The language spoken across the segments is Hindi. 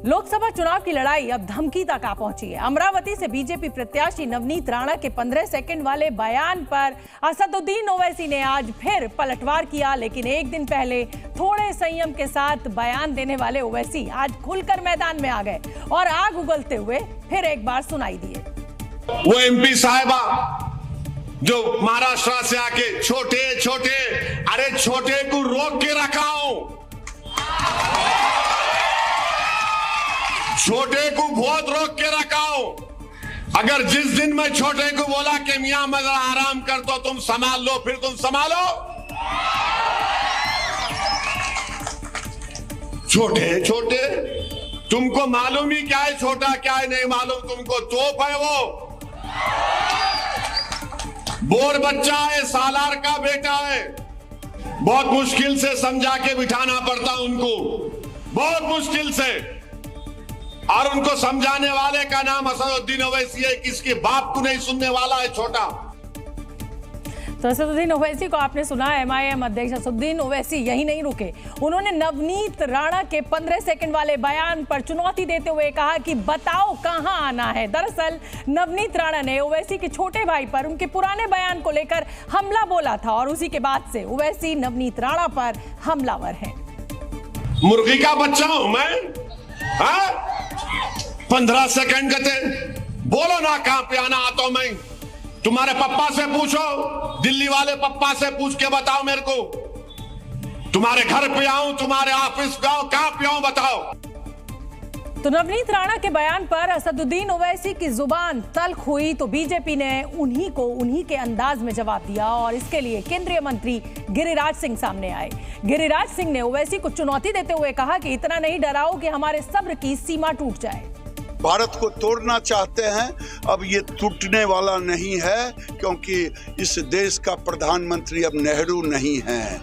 लोकसभा चुनाव की लड़ाई अब धमकी तक आ पहुंची है। अमरावती से बीजेपी प्रत्याशी नवनीत राणा के 15 सेकंड वाले बयान पर असदुद्दीन ओवैसी ने आज फिर पलटवार किया, लेकिन एक दिन पहले थोड़े संयम के साथ बयान देने वाले ओवैसी आज खुलकर मैदान में आ गए और आग उगलते हुए फिर एक बार सुनाई दिए। वो एमपी साहिबा जो महाराष्ट्र से आके छोटे छोटे, अरे छोटे को रोक के रखा हूं, छोटे को बहुत रोक के रखा हूं। अगर जिस दिन मैं छोटे को बोला कि मियां मैं जरा आराम कर दो, तुम संभाल लो, फिर तुम संभालो। छोटे छोटे, तुमको मालूम ही क्या है छोटा क्या है नहीं मालूम तुमको। तोप है वो, बोर बच्चा है, सालार का बेटा है। बहुत मुश्किल से समझा के बिठाना पड़ता उनको, बहुत मुश्किल से। और उनको समझाने वाले का नाम असदुद्दीन ओवैसी है, किसके बाप को नहीं सुनने वाला है छोटा। तो असदुद्दीन ओवैसी को आपने सुना। एमआईएम अध्यक्ष असदुद्दीन ओवैसी यही नहीं रुके, उन्होंने नवनीत राणा के 15 सेकंड वाले बयान पर चुनौती देते हुए कहा कि बताओ कहां आना है। दरअसल नवनीत राणा ने ओवैसी के छोटे भाई पर उनके पुराने बयान को लेकर हमला बोला था और उसी के बाद से ओवैसी नवनीत राणा पर हमलावर है। मुर्गी का बच्चा हूं मैं? 15 सेकंड कहते बोलो ना कहां पे आना आता हूं मैं। तुम्हारे पप्पा से पूछो, दिल्ली वाले पप्पा से पूछ के बताओ मेरे को। तुम्हारे घर पे आऊं, तुम्हारे ऑफिस पे आऊं, कहां पे आऊं बताओ। तो नवनीत राणा के बयान पर असदुद्दीन ओवैसी की जुबान तल्ख हुई तो बीजेपी ने उन्हीं के अंदाज में जवाब दिया और इसके लिए केंद्रीय मंत्री गिरिराज सिंह सामने आए। गिरिराज सिंह ने ओवैसी को चुनौती देते हुए कहा कि इतना नहीं डराओ कि हमारे सब्र की सीमा टूट जाए। भारत को तोड़ना चाहते हैं, अब ये टूटने वाला नहीं है, क्योंकि इस देश का प्रधानमंत्री अब नेहरू नहीं है।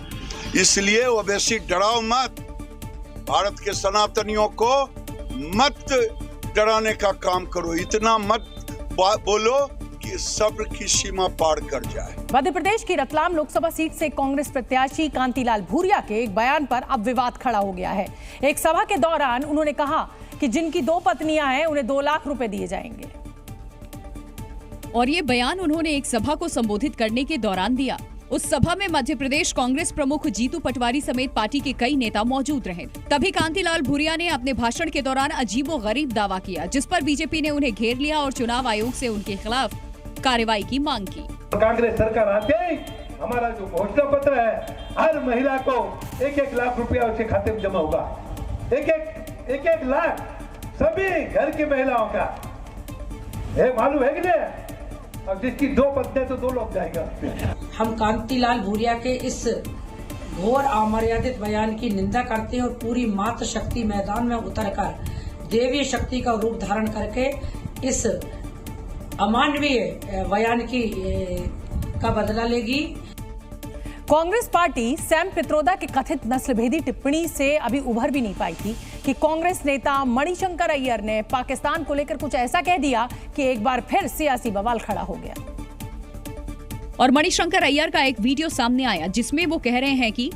इसलिए ओवैसी डराओ मत, भारत के सनातनियों को मत डराने का काम करो, इतना मत बोलो कि सब्र की सीमा पार कर जाए। मध्य प्रदेश की रतलाम लोकसभा सीट से कांग्रेस प्रत्याशी कांतिलाल भूरिया के एक बयान पर अब विवाद खड़ा हो गया है। एक सभा के दौरान उन्होंने कहा कि जिनकी 2 पत्नियां हैं उन्हें 2 लाख रुपए दिए जाएंगे। और ये बयान उन्होंने एक सभा को संबोधित करने के दौरान दिया। उस सभा में मध्य प्रदेश कांग्रेस प्रमुख जीतू पटवारी समेत पार्टी के कई नेता मौजूद रहे। तभी कांतिलाल भूरिया ने अपने भाषण के दौरान अजीबोगरीब दावा किया, जिस पर बीजेपी ने उन्हें घेर लिया और चुनाव आयोग से उनके खिलाफ कार्रवाई की मांग की। कांग्रेस सरकार आते ही हमारा जो घोषणा पत्र है, हर महिला को 1-1 लाख रुपया उसके खाते में जमा होगा। एक लाख सभी घर की महिलाओं का है, मालूम है कि नहीं? और जिसकी 2 पत्नी तो 2 लोग जाएगा। हम कांतिलाल भूरिया के इस घोर अमर्यादित बयान की निंदा करते हैं और पूरी मातृ शक्ति मैदान में उतरकर देवीय शक्ति का रूप धारण करके इस अमानवीय बयान का बदला लेगी। कांग्रेस पार्टी सैम पित्रोदा के कथित नस्लभेदी टिप्पणी से अभी उभर भी नहीं पाई थी कि कांग्रेस नेता मणिशंकर अय्यर ने पाकिस्तान को लेकर कुछ ऐसा कह दिया कि एक बार फिर सियासी बवाल खड़ा हो गया। और मणिशंकर अय्यर का एक वीडियो सामने आया जिसमें वो कह रहे हैं कि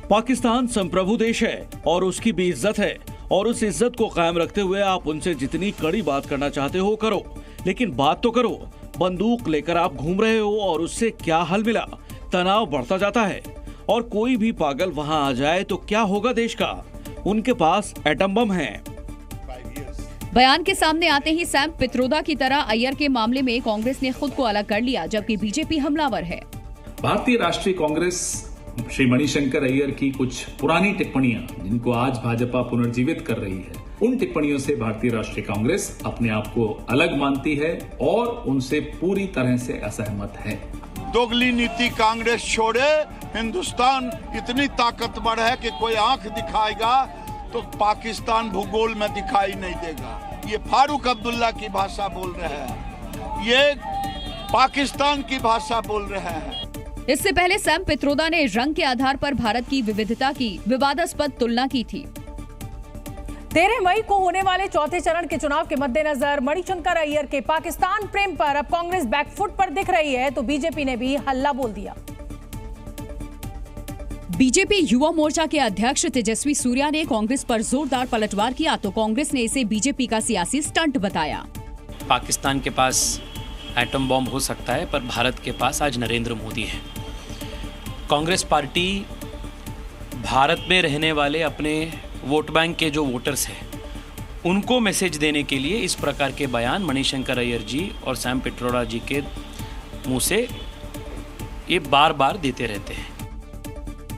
पाकिस्तान संप्रभु देश है और उसकी भी इज्जत है और उस इज्जत को कायम रखते हुए आप उनसे जितनी कड़ी बात करना चाहते हो करो, लेकिन बात तो करो। बंदूक लेकर आप घूम रहे हो और उससे क्या हल मिला? तनाव बढ़ता जाता है और कोई भी पागल वहां आ जाए तो क्या होगा देश का? उनके पास एटम बम है। बयान के सामने आते ही सैम पित्रोदा की तरह अय्यर के मामले में कांग्रेस ने खुद को अलग कर लिया, जबकि बीजेपी हमलावर है। भारतीय राष्ट्रीय कांग्रेस श्री मणिशंकर अय्यर की कुछ पुरानी टिप्पणियां जिनको आज भाजपा पुनर्जीवित कर रही है, उन टिप्पणियों से भारतीय राष्ट्रीय कांग्रेस अपने आप को अलग मानती है और उनसे पूरी तरह से असहमत है। दोगली नीति कांग्रेस छोड़े। हिंदुस्तान इतनी ताकतवर है कि कोई आंख दिखाएगा तो पाकिस्तान भूगोल में दिखाई नहीं देगा। ये फारूक अब्दुल्ला की भाषा बोल रहे हैं, ये पाकिस्तान की भाषा बोल रहे हैं। इससे पहले सैम पित्रोदा ने रंग के आधार पर भारत की विविधता की विवादास्पद तुलना की थी। 13 मई को होने वाले चौथे चरण के चुनाव के मद्देनजर मणिशंकर अय्यर के पाकिस्तान प्रेम पर अब कांग्रेस बैकफुट पर दिख रही है तो बीजेपी ने भी हल्ला बोल दिया। बीजेपी युवा मोर्चा के अध्यक्ष तेजस्वी सूर्या ने कांग्रेस पर जोरदार पलटवार किया तो कांग्रेस ने इसे बीजेपी का सियासी स्टंट बताया। पाकिस्तान के पास एटम बॉम्ब हो सकता है, पर भारत के पास आज नरेंद्र मोदी है। कांग्रेस पार्टी भारत में रहने वाले अपने वोट बैंक के जो वोटर्स हैं उनको मैसेज देने के लिए इस प्रकार के बयान मणिशंकर अय्यर जी और सैम पिट्रोडा जी के मुंह से ये बार बार देते रहते हैं।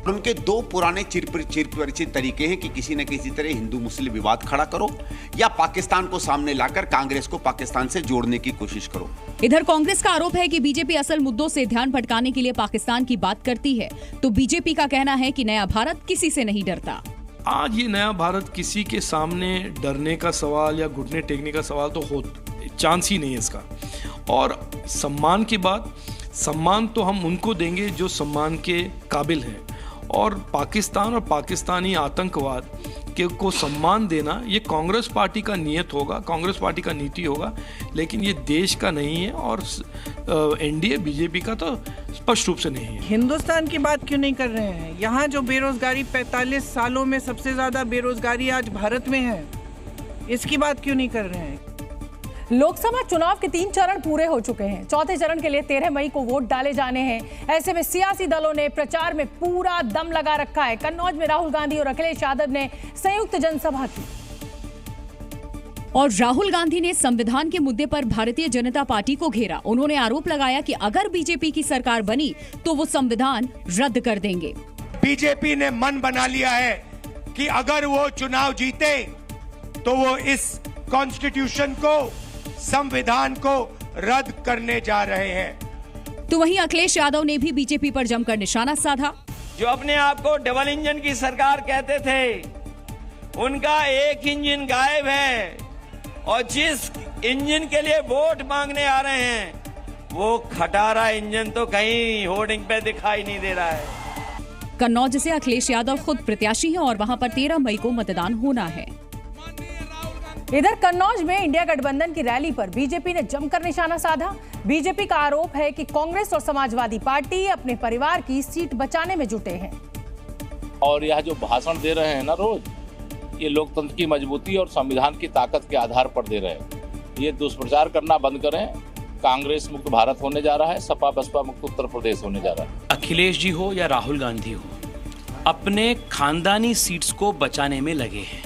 उनके दो पुराने चिरपरिचित तरीके हैं कि किसी न किसी तरह हिंदू मुस्लिम विवाद खड़ा करो या पाकिस्तान को सामने लाकर कांग्रेस को पाकिस्तान से जोड़ने की कोशिश करो। इधर कांग्रेस का आरोप है कि बीजेपी असल मुद्दों से ध्यान भटकाने के लिए पाकिस्तान की बात करती है, तो बीजेपी का कहना है कि नया भारत किसी से नहीं डरता। आज ये नया भारत किसी के सामने डरने का सवाल या घुटने टेकने का सवाल तो हो चांस ही नहीं है इसका। और सम्मान की बात, सम्मान तो हम उनको देंगे जो सम्मान के काबिल हैं, और पाकिस्तान और पाकिस्तानी आतंकवाद को सम्मान देना ये कांग्रेस पार्टी का नियत होगा, कांग्रेस पार्टी का नीति होगा, लेकिन ये देश का नहीं है और एनडीए बीजेपी का तो स्पष्ट रूप से नहीं है। हिंदुस्तान की बात क्यों नहीं कर रहे हैं? यहाँ जो बेरोजगारी 45 सालों में सबसे ज्यादा बेरोजगारी आज भारत में है, इसकी बात क्यों नहीं कर रहे हैं? लोकसभा चुनाव के 3 चरण पूरे हो चुके हैं। चौथे चरण के लिए 13 मई को वोट डाले जाने हैं। ऐसे में सियासी दलों ने प्रचार में पूरा दम लगा रखा है। कन्नौज में राहुल गांधी और अखिलेश यादव ने संयुक्त जनसभा की और राहुल गांधी ने संविधान के मुद्दे पर भारतीय जनता पार्टी को घेरा। उन्होंने आरोप लगाया कि अगर बीजेपी की सरकार बनी तो वो संविधान रद्द कर देंगे। बीजेपी ने मन बना लिया है कि अगर वो चुनाव जीते तो वो इस कॉन्स्टिट्यूशन को, संविधान को रद्द करने जा रहे हैं। तो वहीं अखिलेश यादव ने भी बीजेपी पर जमकर निशाना साधा। जो अपने आप को डबल इंजन की सरकार कहते थे, उनका एक इंजन गायब है और जिस इंजन के लिए वोट मांगने आ रहे हैं वो खटारा इंजन तो कहीं होर्डिंग पे दिखाई नहीं दे रहा है। कन्नौज से अखिलेश यादव खुद प्रत्याशी हैं और वहां पर 13 मई को मतदान होना है। इधर कन्नौज में इंडिया गठबंधन की रैली पर बीजेपी ने जमकर निशाना साधा। बीजेपी का आरोप है कि कांग्रेस और समाजवादी पार्टी अपने परिवार की सीट बचाने में जुटे हैं। और यह जो भाषण दे रहे हैं ना रोज, ये लोकतंत्र की मजबूती और संविधान की ताकत के आधार पर दे रहे हैं। ये दुष्प्रचार करना बंद करें। कांग्रेस मुक्त भारत होने जा रहा है, सपा बसपा मुक्त उत्तर प्रदेश होने जा रहा है। अखिलेश जी हो या राहुल गांधी हो, अपने खानदानी सीट्स को बचाने में लगे हैं।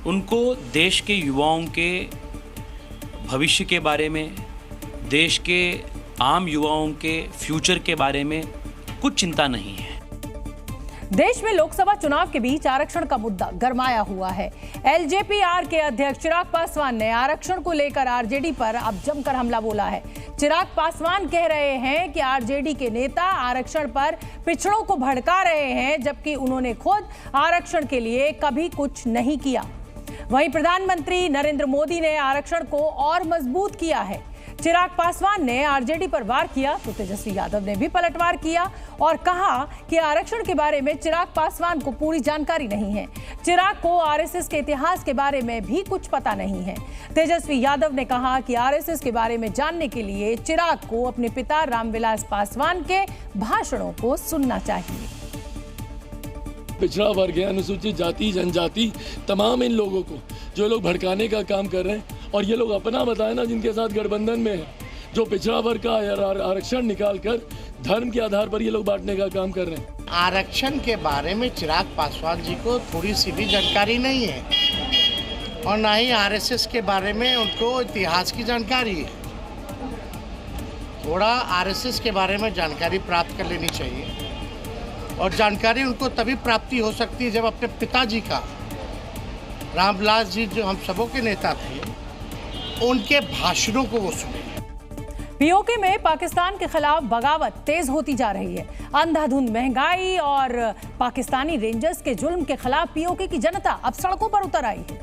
उनको देश के युवाओं के भविष्य के बारे में, देश के आम युवाओं के फ्यूचर के बारे में कुछ चिंता नहीं है। देश में लोकसभा चुनाव के बीच आरक्षण का मुद्दा गरमाया हुआ है। एलजेपी-आर के अध्यक्ष चिराग पासवान ने आरक्षण को लेकर आरजेडी पर अब जमकर हमला बोला है। चिराग पासवान कह रहे हैं कि आरजेडी के नेता आरक्षण पर पिछड़ों को भड़का रहे हैं, जबकि उन्होंने खुद आरक्षण के लिए कभी कुछ नहीं किया। वहीं प्रधानमंत्री नरेंद्र मोदी ने आरक्षण को और मजबूत किया है। चिराग पासवान ने आरजेडी पर वार किया तो तेजस्वी यादव ने भी पलटवार किया और कहा कि आरक्षण के बारे में चिराग पासवान को पूरी जानकारी नहीं है। चिराग को आरएसएस के इतिहास के बारे में भी कुछ पता नहीं है। तेजस्वी यादव ने कहा कि आरएसएस के बारे में जानने के लिए चिराग को अपने पिता रामविलास पासवान के भाषणों को सुनना चाहिए। पिछड़ा वर्ग है, अनुसूचित जाति जनजाति, तमाम इन लोगों को जो लोग भड़काने का काम कर रहे हैं, और ये लोग अपना बताए ना जिनके साथ गठबंधन में है, जो पिछड़ा वर्ग का आरक्षण निकालकर धर्म के आधार पर ये लोग बांटने का काम कर रहे हैं। आरक्षण के बारे में चिराग पासवान जी को थोड़ी सी भी जानकारी नहीं है और ना ही आरएसएस के बारे में उनको इतिहास की जानकारी है। थोड़ा आरएसएस के बारे में जानकारी प्राप्त कर लेनी चाहिए और जानकारी उनको तभी प्राप्ति हो सकती है जब अपने पिताजी का, रामविलास जी जो हम सबों के नेता थे, उनके भाषणों को वो सुने। पीओके में पाकिस्तान के खिलाफ बगावत तेज होती जा रही है। अंधाधुंध महंगाई और पाकिस्तानी रेंजर्स के जुल्म के खिलाफ पीओके की जनता अब सड़कों पर उतर आई है।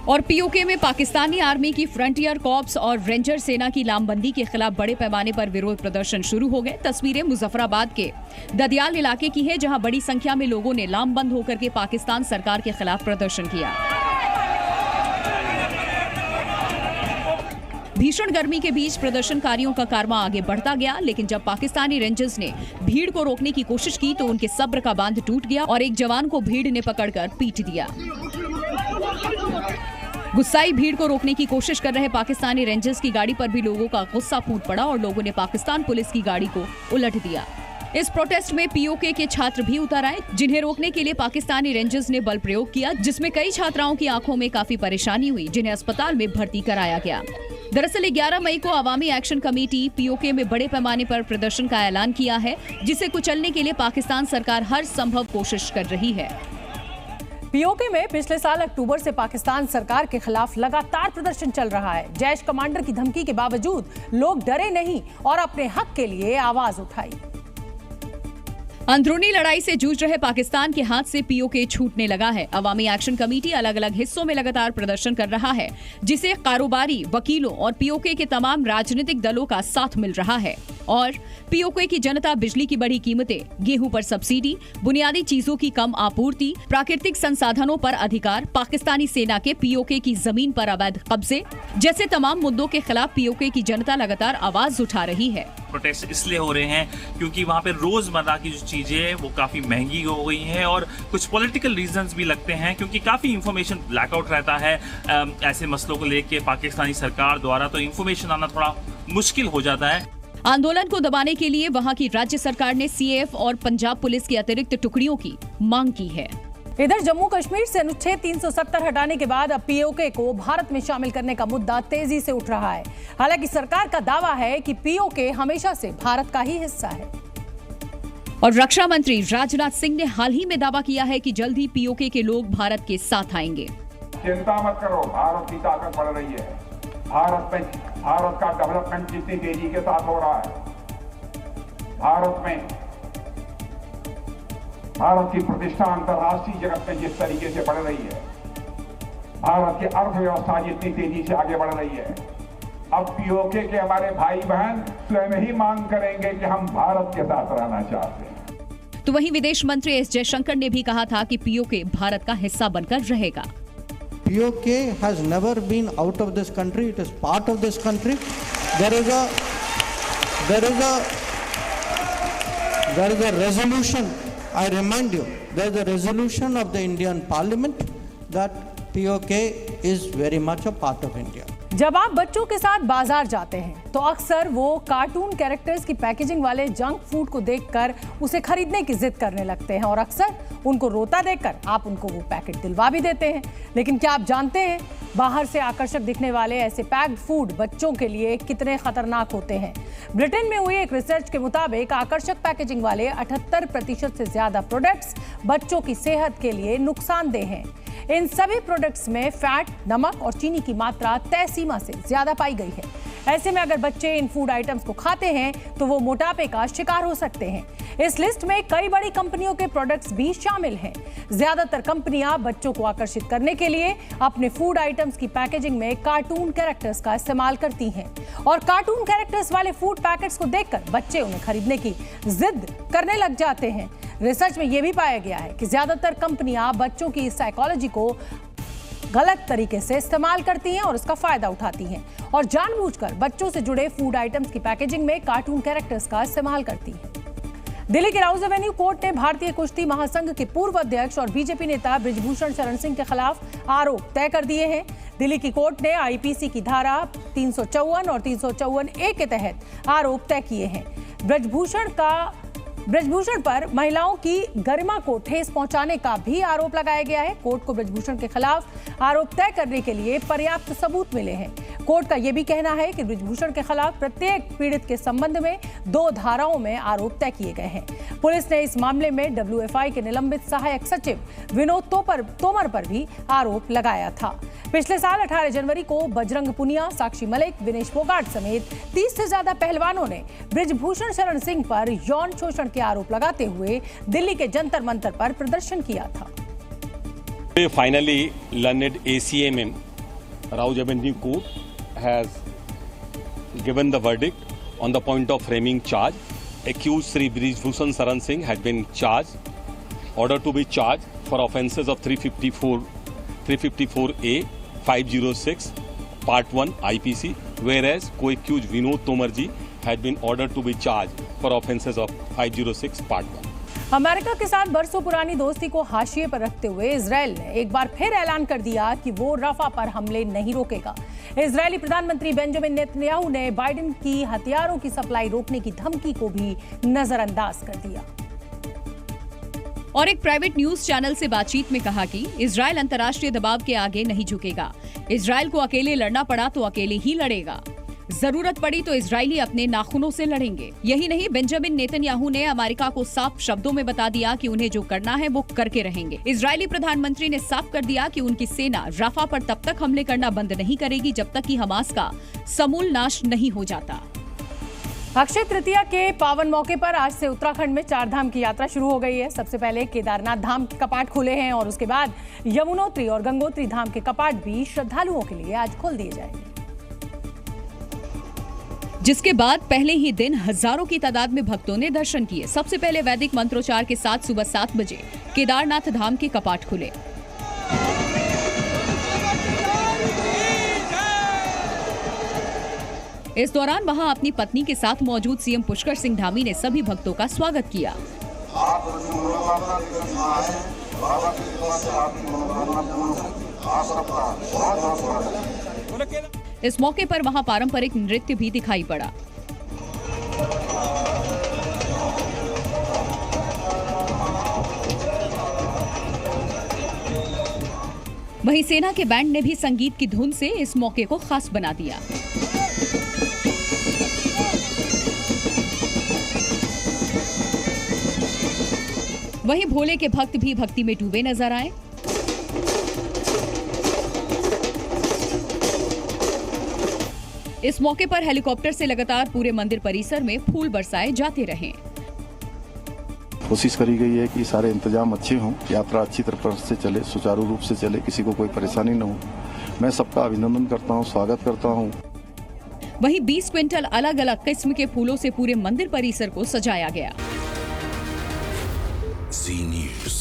और पीओके में पाकिस्तानी आर्मी की फ्रंटियर कॉर्प्स और रेंजर सेना की लामबंदी के खिलाफ बड़े पैमाने पर विरोध प्रदर्शन शुरू हो गए। तस्वीरें मुजफ्फराबाद के ददियाल इलाके की है, जहां बड़ी संख्या में लोगों ने लामबंद होकर के पाकिस्तान सरकार के खिलाफ प्रदर्शन किया। भीषण गर्मी के बीच प्रदर्शनकारियों का कारवां आगे बढ़ता गया, लेकिन जब पाकिस्तानी रेंजर्स ने भीड़ को रोकने की कोशिश की तो उनके सब्र का बांध टूट गया और एक जवान को भीड़ ने पकड़कर पीट दिया। गुस्साई भीड़ को रोकने की कोशिश कर रहे पाकिस्तानी रेंजर्स की गाड़ी पर भी लोगों का गुस्सा फूट पड़ा और लोगों ने पाकिस्तान पुलिस की गाड़ी को उलट दिया। इस प्रोटेस्ट में पीओके के छात्र भी उतर आए, जिन्हें रोकने के लिए पाकिस्तानी रेंजर्स ने बल प्रयोग किया, जिसमें कई छात्राओं की आंखों में काफी परेशानी हुई, जिन्हें अस्पताल में भर्ती कराया गया। दरअसल 11 मई को अवामी एक्शन कमेटी पीओके में बड़े पैमाने पर प्रदर्शन का ऐलान किया है, जिसे कुचलने के लिए पाकिस्तान सरकार हर संभव कोशिश कर रही है। पीओके में पिछले साल अक्टूबर से पाकिस्तान सरकार के खिलाफ लगातार प्रदर्शन चल रहा है। जैश कमांडर की धमकी के बावजूद लोग डरे नहीं और अपने हक के लिए आवाज उठाई। अंदरूनी लड़ाई से जूझ रहे पाकिस्तान के हाथ से पीओके छूटने लगा है। अवामी एक्शन कमेटी अलग अलग हिस्सों में लगातार प्रदर्शन कर रहा है, जिसे कारोबारी, वकीलों और पीओके के तमाम राजनीतिक दलों का साथ मिल रहा है। और पीओके की जनता बिजली की बढ़ी कीमतें, गेहूं पर सब्सिडी, बुनियादी चीजों की कम आपूर्ति, प्राकृतिक संसाधनों पर अधिकार, पाकिस्तानी सेना के पीओके की जमीन पर अवैध कब्जे जैसे तमाम मुद्दों के खिलाफ पीओके की जनता लगातार आवाज उठा रही है। प्रोटेस्ट इसलिए हो रहे हैं क्योंकि वहाँ पे रोजमर्रा की जो चीजें हैं वो काफी महंगी हो गई हैं और कुछ पॉलिटिकल रीजंस भी लगते हैं, क्योंकि काफी इंफॉर्मेशन ब्लैकआउट रहता है ऐसे मसलों को लेके पाकिस्तानी सरकार द्वारा, तो इंफॉर्मेशन आना थोड़ा मुश्किल हो जाता है। आंदोलन को दबाने के लिए वहां की राज्य सरकार ने सीएएफ और पंजाब पुलिस की अतिरिक्त टुकड़ियों की मांग की है। इधर जम्मू कश्मीर से अनुच्छेद 370 हटाने के बाद अब पीओके को भारत में शामिल करने का मुद्दा तेजी से उठ रहा है। हालांकि सरकार का दावा है कि पीओके हमेशा से भारत का ही हिस्सा है। और रक्षा मंत्री राजनाथ सिंह ने हाल ही में दावा किया है कि जल्द ही पीओके के लोग भारत के साथ आएंगे। चिंता मत करो, भारत की ताकत बढ़ रही है। भारत का डेवलपमेंट जितनी तेजी के साथ हो रहा है, भारत की प्रतिष्ठा अंतर्राष्ट्रीय जगत में जिस तरीके से बढ़ रही है, भारत की अर्थव्यवस्था जितनी तेजी से आगे बढ़ रही है, अब पीओके के हमारे भाई बहन स्वयं ही मांग करेंगे कि हम भारत के साथ रहना चाहते हैं। तो वहीं विदेश मंत्री एस जयशंकर ने भी कहा था कि पीओके भारत का हिस्सा बनकर रहेगा। POK has never been out of this country. It is part of this country. There is a resolution. I remind you, there is a resolution of the Indian Parliament that POK is very much a part of India. जब आप बच्चों के साथ बाजार जाते हैं तो अक्सर वो कार्टून कैरेक्टर्स की पैकेजिंग वाले जंक फूड को देखकर उसे खरीदने की जिद करने लगते हैं और अक्सर उनको रोता देखकर आप उनको वो पैकेट दिलवा भी देते हैं। लेकिन क्या आप जानते हैं बाहर से आकर्षक दिखने वाले ऐसे पैक्ड फूड बच्चों के लिए कितने खतरनाक होते हैं? ब्रिटेन में हुई एक रिसर्च के मुताबिक आकर्षक पैकेजिंग वाले 78% से ज्यादा प्रोडक्ट्स बच्चों की सेहत के लिए नुकसानदेह हैं। इन सभी प्रोडक्ट्स में फैट, नमक और चीनी की मात्रा तय सीमा से ज्यादा पाई गई है। ऐसे में अगर बच्चे इन फूड आइटम्स को खाते हैं तो वो मोटापे का शिकार हो सकते हैं। इस लिस्ट में कई बड़ी कंपनियों के प्रोडक्ट्स भी शामिल हैं। ज्यादातर कंपनियां बच्चों को आकर्षित करने के लिए अपने फूड आइटम्स की पैकेजिंग में कार्टून कैरेक्टर्स का इस्तेमाल करती हैं और कार्टून कैरेक्टर्स वाले फूड पैकेट्स को देखकर बच्चे उन्हें खरीदने की जिद करने लग जाते हैं। रिसर्च में यह भी पाया गया है कि ज्यादातर कंपनियां बच्चों की साइकोलॉजी को गलत तरीके से इस्तेमाल करती हैं और इसका फायदा उठाती हैं और जानबूझकर बच्चों से जुड़े फूड आइटम्स की पैकेजिंग में कार्टून कैरेक्टर्स का इस्तेमाल करती हैं। दिल्ली के राउज एवेन्यू कोर्ट ने भारतीय कुश्ती महासंघ के पूर्व अध्यक्ष और बीजेपी नेता बृजभूषण शरण सिंह के खिलाफ आरोप तय कर दिए हैं। दिल्ली की कोर्ट ने आईपीसी की धारा 354 और 354A के तहत आरोप तय किए हैं। बृजभूषण पर महिलाओं की गरिमा को ठेस पहुंचाने का भी आरोप लगाया गया है। कोर्ट को बृजभूषण के खिलाफ आरोप तय करने के लिए पर्याप्त सबूत मिले हैं। कोर्ट का यह भी कहना है कि बृजभूषण के खिलाफ प्रत्येक पीड़ित के संबंध में 2 धाराओं में आरोप तय किए गए हैं। पुलिस ने इस मामले में WFI के निलंबित सहायक सचिव विनोद तोमर पर भी आरोप लगाया था। पिछले साल 18 जनवरी को बजरंग पुनिया, साक्षी मलिक, विनेश फोगाट समेत 30 से ज्यादा पहलवानों ने बृजभूषण शरण सिंह पर यौन शोषण के आरोप लगाते हुए दिल्ली के जंतर मंतर पर प्रदर्शन किया था। Finally, learned ACMM, Rouse Avenue Court has given the verdict on the point of framing charge. Accused Sri Brijbhushan Saran Singh had been charged, ordered to be charged for offences of 354A, 506, Part 1 IPC, whereas co-accused Vinod Tomarji had been ordered to be charged for offences of 506 Part 1. America के साथ बरसों पुरानी दोस्ती को हाशिए पर रखते हुए इजरायल ने एक बार फिर ऐलान कर दिया कि वो रफा पर हमले नहीं रोकेगा। इजरायली प्रधानमंत्री बेंजामिन नेतन्याहू ने बाइडेन की हथियारों की सप्लाई रोकने की धमकी को भी नजरअंदाज कर दिया और एक प्राइवेट न्यूज चैनल से बातचीत में कहा कि इजरायल अंतर्राष्ट्रीय दबाव के आगे नहीं झुकेगा। इजरायल को अकेले लड़ना पड़ा तो अकेले ही लड़ेगा, जरूरत पड़ी तो इजरायली अपने नाखूनों से लड़ेंगे। यही नहीं, बेंजामिन नेतन्याहू ने अमेरिका को साफ शब्दों में बता दिया कि उन्हें जो करना है वो करके रहेंगे। इजरायली प्रधानमंत्री ने साफ कर दिया कि उनकी सेना राफा पर तब तक हमले करना बंद नहीं करेगी जब तक कि हमास का समूल नाश नहीं हो जाता। अक्षय तृतीया के पावन मौके पर आज से उत्तराखंड में 4 धाम की यात्रा शुरू हो गई है। सबसे पहले केदारनाथ धाम के कपाट खुले हैं और उसके बाद यमुनोत्री और गंगोत्री धाम के कपाट भी श्रद्धालुओं के लिए आज खोल दिए जाएंगे, जिसके बाद पहले ही दिन हजारों की तादाद में भक्तों ने दर्शन किए। सबसे पहले वैदिक मंत्रोच्चार के साथ सुबह 7 बजे केदारनाथ धाम के कपाट खुले। इस दौरान वहां अपनी पत्नी के साथ मौजूद सीएम पुष्कर सिंह धामी ने सभी भक्तों का स्वागत किया। इस मौके पर वहां पारंपरिक नृत्य भी दिखाई पड़ा। वहीं सेना के बैंड ने भी संगीत की धुन से इस मौके को खास बना दिया। वहीं भोले के भक्त भी भक्ति में डूबे नजर आए। इस मौके पर हेलीकॉप्टर से लगातार पूरे मंदिर परिसर में फूल बरसाए जाते रहे। कोशिश करी गई है कि सारे इंतजाम अच्छे हों, यात्रा अच्छी तरह से चले, सुचारू रूप से चले, किसी को कोई परेशानी न हो। मैं सबका अभिनंदन करता हूं, स्वागत करता हूं। वहीं 20 क्विंटल अलग अलग किस्म के फूलों से पूरे मंदिर परिसर को सजाया गया। Z News।